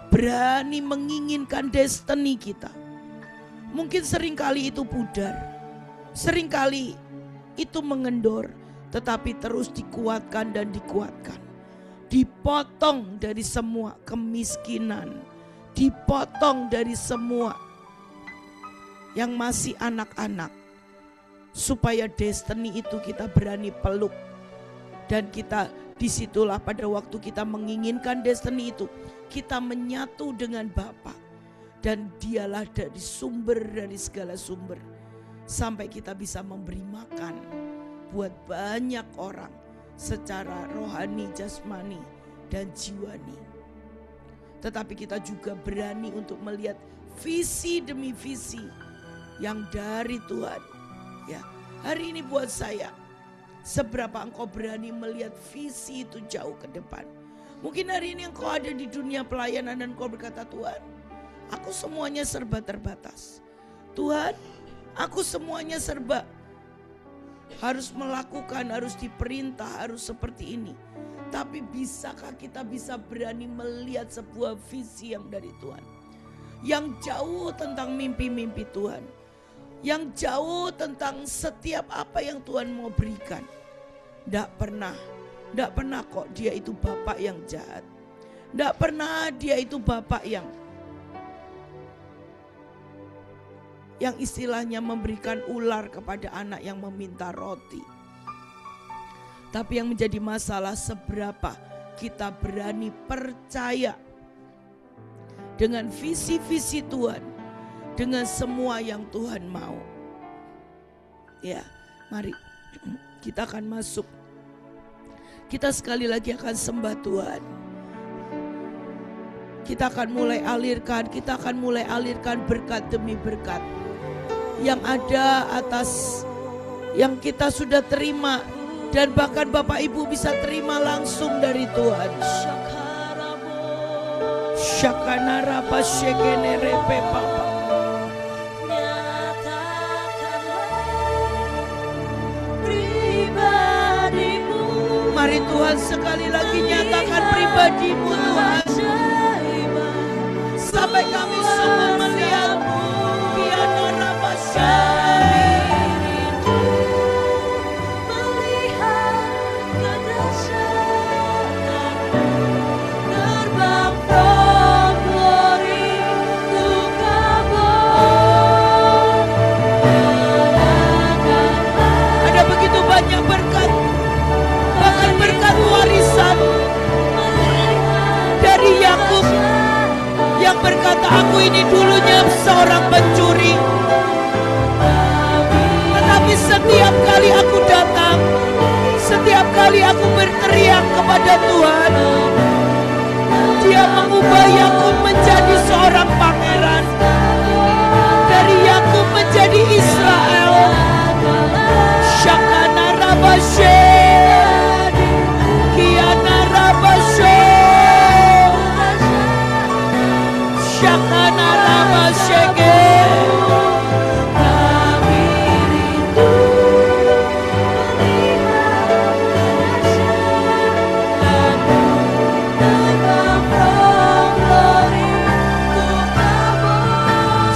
berani menginginkan destiny kita. Mungkin seringkali itu pudar, seringkali itu mengendor, tetapi terus dikuatkan dan dikuatkan. Dipotong dari semua kemiskinan, dipotong dari semua yang masih anak-anak, supaya destiny itu kita berani peluk. Dan kita disitulah pada waktu kita menginginkan destiny itu, kita menyatu dengan Bapa, dan Dialah dari sumber dari segala sumber, sampai kita bisa memberi makan buat banyak orang secara rohani, jasmani, dan jiwani. Tetapi kita juga berani untuk melihat visi demi visi yang dari Tuhan. Ya, hari ini buat saya, seberapa engkau berani melihat visi itu jauh ke depan. Mungkin hari ini engkau ada di dunia pelayanan dan engkau berkata, Tuhan, aku semuanya serba terbatas. Tuhan, aku semuanya serba harus melakukan, harus diperintah, harus seperti ini. Tapi bisakah kita bisa berani melihat sebuah visi yang dari Tuhan, yang jauh tentang mimpi-mimpi Tuhan, yang jauh tentang setiap apa yang Tuhan mau berikan. Tidak pernah kok dia itu bapak yang jahat. Tidak pernah dia itu bapak yang istilahnya memberikan ular kepada anak yang meminta roti. Tapi yang menjadi masalah, seberapa kita berani percaya dengan visi-visi Tuhan, dengan semua yang Tuhan mau. Ya, mari kita akan masuk. Kita sekali lagi akan sembah Tuhan. Kita akan mulai alirkan berkat demi berkat yang ada atas yang kita sudah terima, dan bahkan Bapak Ibu bisa terima langsung dari Tuhan. Shakanara pasyekene repe papa. Mari Tuhan, sekali lagi nyatakan pribadi-Mu Tuhan. Sampai kami semua melihat-Mu. Biarlah Rabasya. Ada begitu banyak berkat, bahkan berkat warisan dari Yakub yang berkata, aku ini dulunya seorang pencuri, tetapi setiap kali aku datang, setiap kali aku berteriak kepada Tuhan, Dia mengubah Yakub menjadi seorang pangeran, dari Yakub menjadi Israel. Shakana Rabashe, Kiana Rabashe, Shakana Rabashege.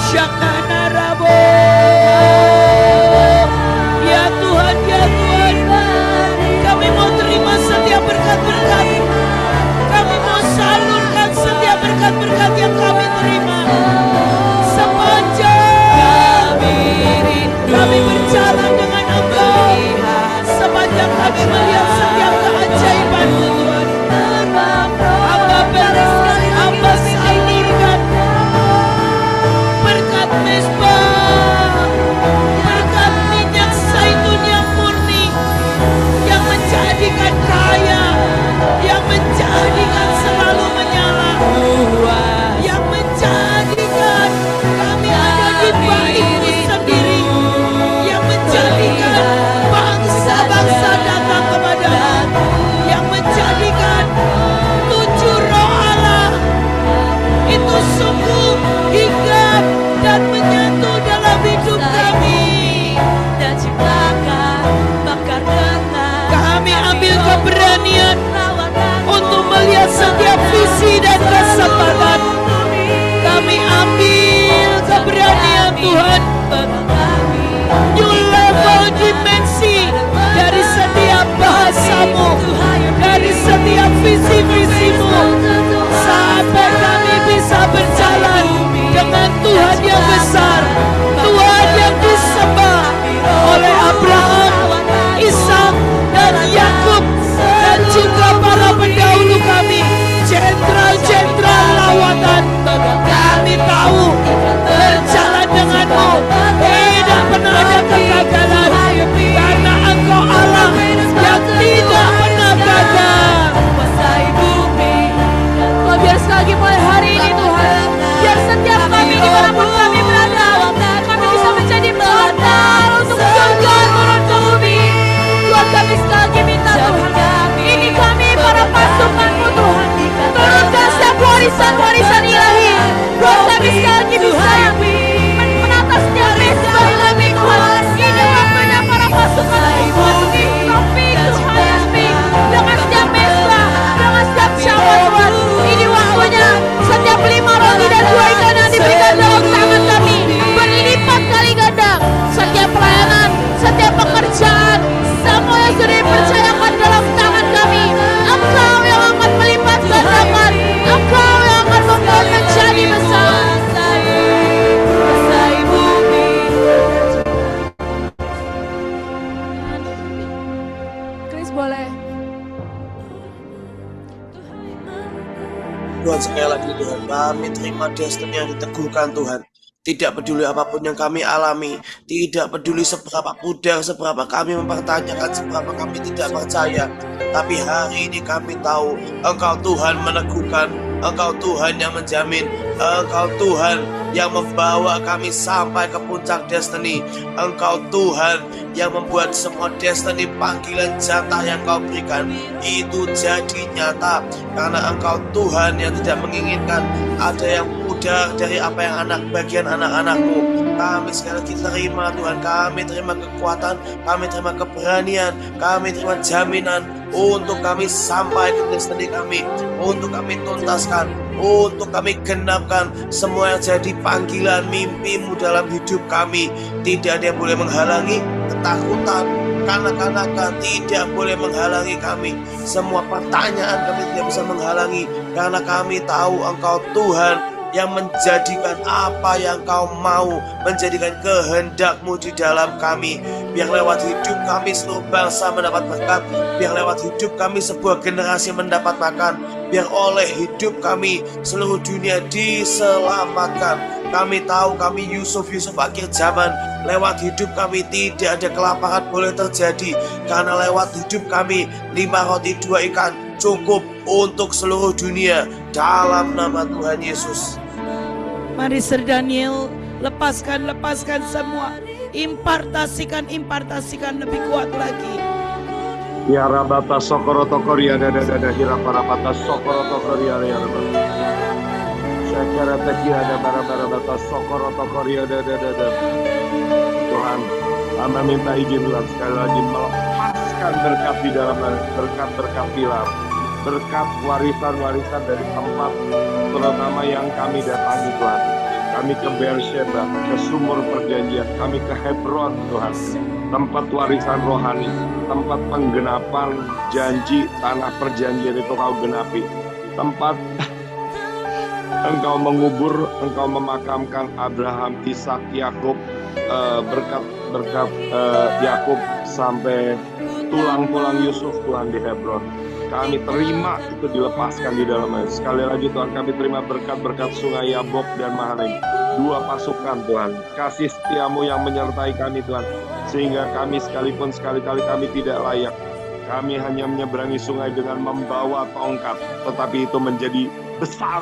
Shakana Rabo. Ya Tuhan, ya Tuhan, kami mau terima setiap berkat-berkat, kami mau salurkan setiap berkat-berkat yang kami terima. Sepanjang kami berjalan dengan Engkau, sepanjang kami melihat setiap keajaiban-Mu Tuhan, hamba salurkan berkat Mesbah, berkat minyak zaitun yang murni, yang menjadikan kaya, yang menjadikan selalu menyala, yang menjadikan kami ada di bait-Mu sendiri, yang menjadikan bangsa-bangsa datang kepada-Mu, yang menjadikan 7 roh Allah itu sungguh hinggap dan menyatu dalam hidup kami. Kami ambil keberanian untuk melihat setiap visi dan kesempatan. Kami ambil keberanian Tuhan, new level dimensi dari setiap bahasa-Mu, dari setiap visi-visi-Mu, sampai kami bisa berjalan dengan Tuhan yang besar, Tuhan yang disembah oleh Abraham, Ishak, dan Yakub, dan juga para pendahulu kami, jenderal-jenderal lawatan. Kami tahu berjalan dengan-Mu tidak pernah ada kegagalan, karena Engkau Allah yang tidak pernah gagal. Oh, biar sekali lagi mulai hari ini Tuhan, biar setiap kami dimanapun kami berada, kami bisa menjadi portal untuk surga turun ke bumi. Tuhan, kami sekali lagi minta Tuhan, ini kami para pasukan-Mu Tuhan, turunkan setiap warisan-warisan ilahi. Tuhan, kami sekali lagi bisa menata setiap mesbah ilahi Tuhan. Ini waktunya para pasukan memasuki topik Tuhan Yasmi, dengan setiap mesbah, dengan setiap syawal Tuhan. Ini waktunya setiap 5 roti dan 2 ikan yang diberikan dalam tangan kami berlipat kali ganda. Setiap pelayanan, setiap pekerjaan, semua yang sudah dipercayakan dalam tangan kami, Engkau yang akan melipat gandakan, Engkau yang akan membuat menjadi besar. Chris boleh. Tuhan, sekali lagi Tuhan, kami terima destiny yang diteguhkan Tuhan. Tidak peduli apapun yang kami alami, tidak peduli seberapa pudar, seberapa kami mempertanyakan, seberapa kami tidak percaya, tapi hari ini kami tahu Engkau Tuhan meneguhkan, Engkau Tuhan yang menjamin, Engkau Tuhan yang membawa kami sampai ke puncak destiny, Engkau Tuhan yang membuat semua destiny panggilan jatah yang Kau berikan itu jadi nyata, karena Engkau Tuhan yang tidak menginginkan ada yang pudar dari apa yang bagian anak-anak-Mu. Kami sekali lagi terima Tuhan, kami terima kekuatan, kami terima keberanian, kami terima jaminan untuk kami sampai ke destiny kami, untuk kami tuntaskan, untuk kami genapkan semua yang jadi panggilan mimpi-Mu dalam hidup kami. Tidak ada yang boleh menghalangi. Ketakutan, kanak-kanakan tidak boleh menghalangi kami. Semua pertanyaan kami tidak bisa menghalangi, karena kami tahu Engkau Tuhan yang menjadikan apa yang Kau mau, menjadikan kehendak-Mu di dalam kami. Biar lewat hidup kami seluruh bangsa mendapat berkat, biar lewat hidup kami sebuah generasi mendapat makan, biar oleh hidup kami seluruh dunia diselamatkan. Kami tahu kami Yusuf akhir zaman. Lewat hidup kami tidak ada kelaparan boleh terjadi, karena lewat hidup kami 5 roti 2 ikan cukup untuk seluruh dunia dalam nama Tuhan Yesus. Mari Sir Daniel, lepaskan semua, impartasikan lebih kuat lagi. Ya rabata sokoroto koria dada hiraparapata sokoroto koria ya rabata. Syakara tekia ada bara sokoroto koria dada. Tuhan, hamba minta izin Tuhan sekali lagi melepaskan berkat di dalam berkat pilar, berkat warisan dari tempat terutama yang kami datangi Tuhan. Kami ke Beersheba, ke sumur perjanjian, kami ke Hebron Tuhan, tempat warisan rohani, tempat penggenapan janji tanah perjanjian itu Kau genapi, tempat Engkau mengubur, Engkau memakamkan Abraham, Ishak, Yakub, berkat Yakub sampai tulang-tulang Yusuf Tuhan di Hebron. Kami terima itu dilepaskan di dalamnya. Sekali lagi Tuhan, kami terima berkat-berkat sungai Yabok dan Mahanaim, 2 pasukan Tuhan. Kasih Setiamu yang menyertai kami Tuhan, sehingga kami sekalipun sekali-kali kami tidak layak. Kami hanya menyeberangi sungai dengan membawa tongkat, tetapi itu menjadi besar,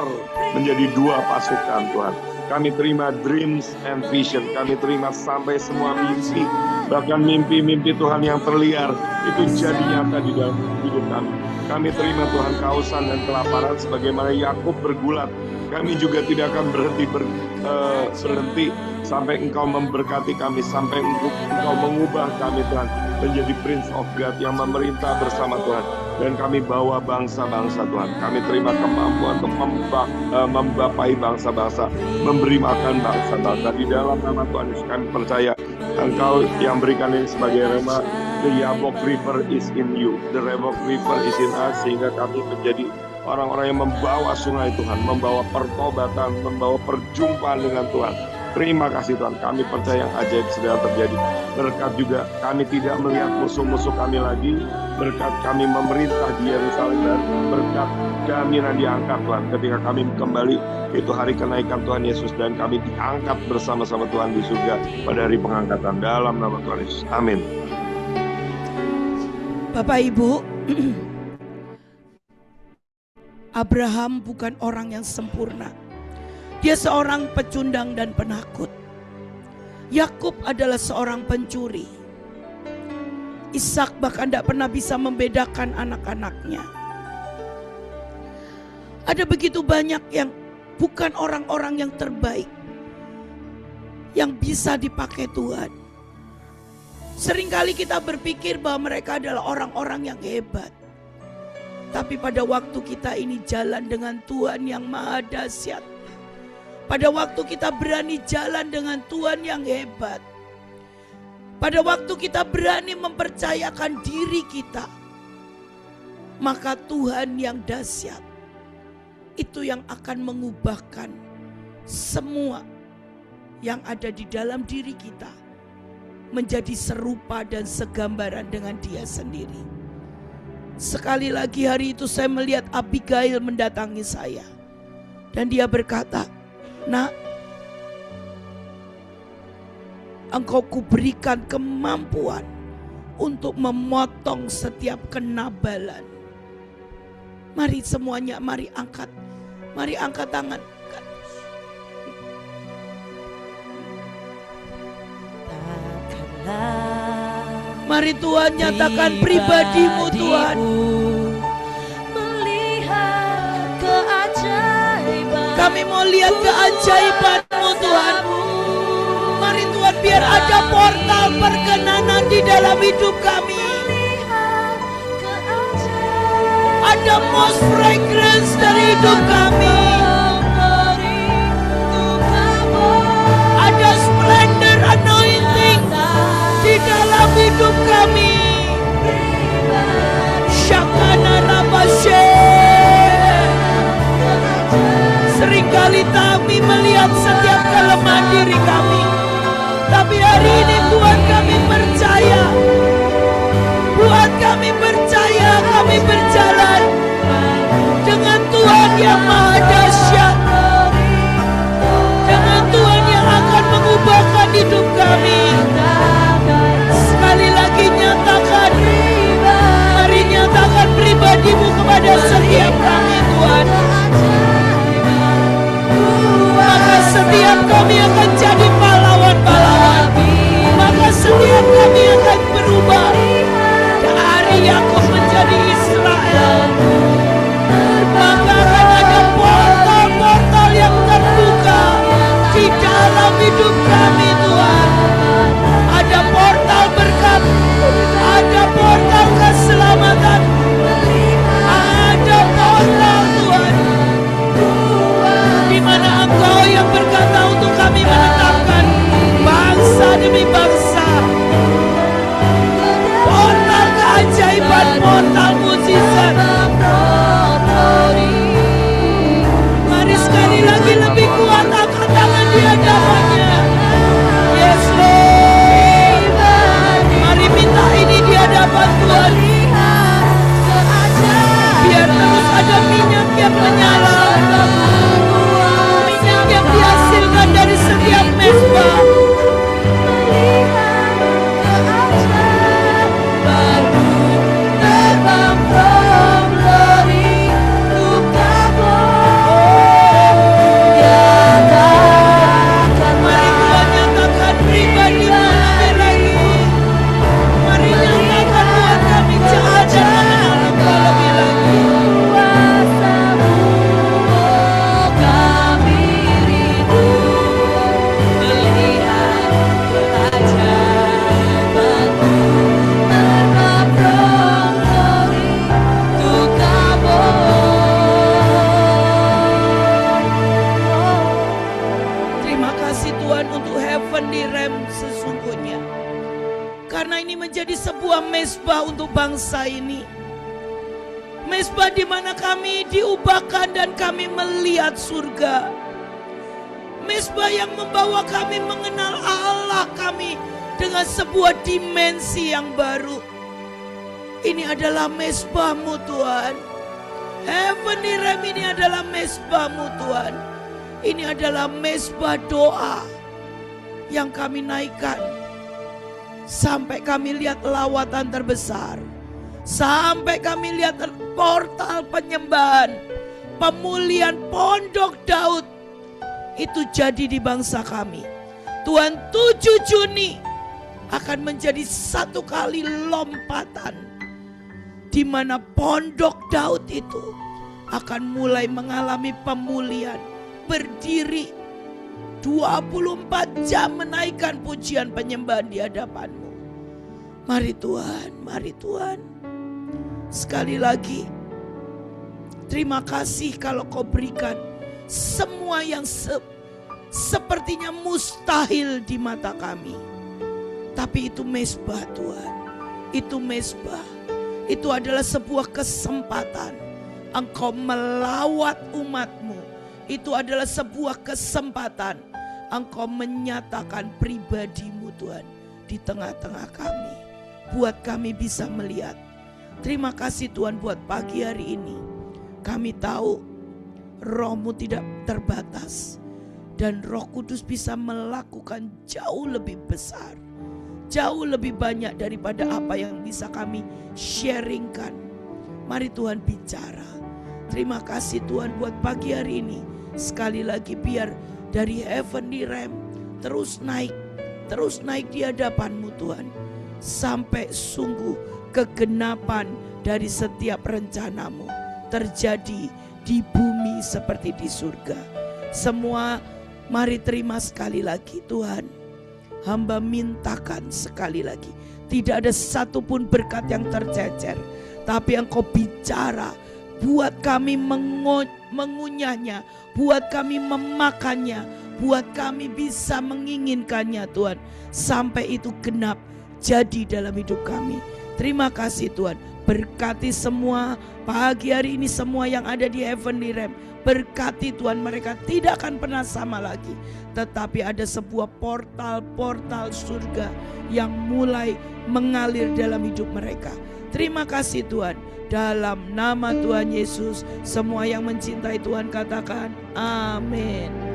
menjadi 2 pasukan Tuhan. Kami terima dreams and vision, kami terima sampai semua mimpi, bahkan mimpi-mimpi Tuhan yang terliar itu jadi nyata di dalam hidup kami. Kami terima Tuhan kausan dan kelaparan sebagaimana Yakub bergulat. Kami juga tidak akan berhenti sampai Engkau memberkati kami, sampai Engkau mengubah kami Tuhan menjadi Prince of God yang memerintah bersama Tuhan. Dan kami bawa bangsa-bangsa Tuhan. Kami terima kemampuan untuk membapai bangsa-bangsa, memberi makan bangsa-bangsa. Di dalam nama Tuhan Yesus kami percaya Engkau yang berikan ini sebagai rema. The Yabok River is in you, the Yabok River is in us, sehingga kami menjadi orang-orang yang membawa sungai Tuhan, membawa pertobatan, membawa perjumpaan dengan Tuhan. Terima kasih Tuhan, kami percaya yang ajaib sedang terjadi. Berkat juga kami tidak melihat musuh-musuh kami lagi, berkat kami memerintah di Yerusalem, dan berkat jaminan diangkat Tuhan. Ketika kami kembali, itu hari kenaikan Tuhan Yesus, dan kami diangkat bersama-sama Tuhan di surga pada hari pengangkatan dalam nama Tuhan Yesus. Amin. Bapak Ibu, Abraham bukan orang yang sempurna. Dia seorang pecundang dan penakut. Yakub adalah seorang pencuri. Ishak bahkan tidak pernah bisa membedakan anak-anaknya. Ada begitu banyak yang bukan orang-orang yang terbaik, yang bisa dipakai Tuhan. Seringkali kita berpikir bahwa mereka adalah orang-orang yang hebat. Tapi pada waktu kita ini jalan dengan Tuhan yang maha dahsyat, pada waktu kita berani jalan dengan Tuhan yang hebat, pada waktu kita berani mempercayakan diri kita, maka Tuhan yang dahsyat itu yang akan mengubahkan semua yang ada di dalam diri kita menjadi serupa dan segambaran dengan Dia sendiri. Sekali lagi hari itu saya melihat Abigail mendatangi saya, dan dia berkata, "Nak, engkau kuberikan kemampuan untuk memotong setiap kenabalan." Mari semuanya, mari angkat tangan. Mari Tuhan nyatakan pribadimu Tuhan. Kami mau lihat keajaibanmu Tuhan. Mari biar ada portal perkenanan di dalam hidup kami. Ada most fragrance dari hidup kami. Ada splendor anointing di dalam hidup kami. Syakana Rabashe. Seringkali kami melihat setiap kelemahan diri kami, tapi hari ini buat kami percaya, buat kami percaya kami berjalan dengan Tuhan yang maha dahsyat, dengan Tuhan yang akan mengubahkan hidup kami. Sekali lagi nyatakan, mari nyatakan pribadimu kepada setiap kami Tuhan. Maka setiap kami akan jadi pahlawan-pahlawan. Maka setiap kami akan berubah dari Yakub menjadi Israel. Maka akan ada portal-portal yang terbuka di dalam hidup kami Tuhan. Ada portal berkat, ada portal keselamatan, ada portal Tuhan, di mana Engkau yang berkata untuk kami menetapkan bangsa demi bangsa. Portal keajaiban, portal mujizat. Mari sekali lagi lebih kuat angkat tangan di hadapannya. Yes Lord. Mari minta ini di hadapan Tuhan. Biar terus ada minyak yang menyala, minyak yang dihasilkan dari setiap mezbah. Mari Tuhan nyatakan pribadimu lebih lagi. Mari nyatakan buat kami jahat dan mengenal Engkau lebih lagi. Terima kasih Tuhan untuk Heavenly Realm sesungguhnya. Karena ini menjadi sebuah mezbah untuk bangsa ini. Mezbah di mana kami diubahkan dan kami melihat surga. Mezbah yang membawa kami mengenal Allah kami dengan sebuah dimensi yang baru. Ini adalah mezbah-Mu Tuhan. Heavenly Realm ini adalah mezbah-Mu Tuhan. Ini adalah mezbah doa yang kami naikkan sampai kami lihat lawatan terbesar, sampai kami lihat portal penyembahan, pemulihan pondok Daud itu jadi di bangsa kami. Tuhan, 7 Juni akan menjadi satu kali lompatan di mana pondok Daud itu akan mulai mengalami pemulihan, berdiri 24 jam menaikkan pujian penyembahan di hadapan-Mu. Mari Tuhan, mari Tuhan. Sekali lagi, terima kasih kalau Kau berikan semua yang sepertinya mustahil di mata kami. Tapi itu mezbah Tuhan, itu mezbah. Itu adalah sebuah kesempatan Engkau melawat umat-Mu. Itu adalah sebuah kesempatan Engkau menyatakan pribadi-Mu Tuhan di tengah-tengah kami. Buat kami bisa melihat. Terima kasih Tuhan buat pagi hari ini. Kami tahu Roh-Mu tidak terbatas. Dan Roh Kudus bisa melakukan jauh lebih besar. Jauh lebih banyak daripada apa yang bisa kami sharingkan. Mari Tuhan bicara. Terima kasih Tuhan buat pagi hari ini. Sekali lagi biar dari Heavenly Realm terus naik di hadapan-Mu Tuhan. Sampai sungguh kegenapan dari setiap rencana-Mu terjadi di bumi seperti di surga. Semua mari terima sekali lagi Tuhan. hamba mintakan sekali lagi, tidak ada satupun berkat yang tercecer, tapi Engkau bicara buat kami mengunyahnya, buat kami memakannya, buat kami bisa menginginkannya Tuhan, sampai itu genap jadi dalam hidup kami. Terima kasih Tuhan, berkati semua pagi hari ini, semua yang ada di Heavenly Realm. Berkati Tuhan, mereka tidak akan pernah sama lagi, tetapi ada sebuah portal-portal surga yang mulai mengalir dalam hidup mereka. Terima kasih Tuhan, dalam nama Tuhan Yesus. Semua yang mencintai Tuhan katakan amin.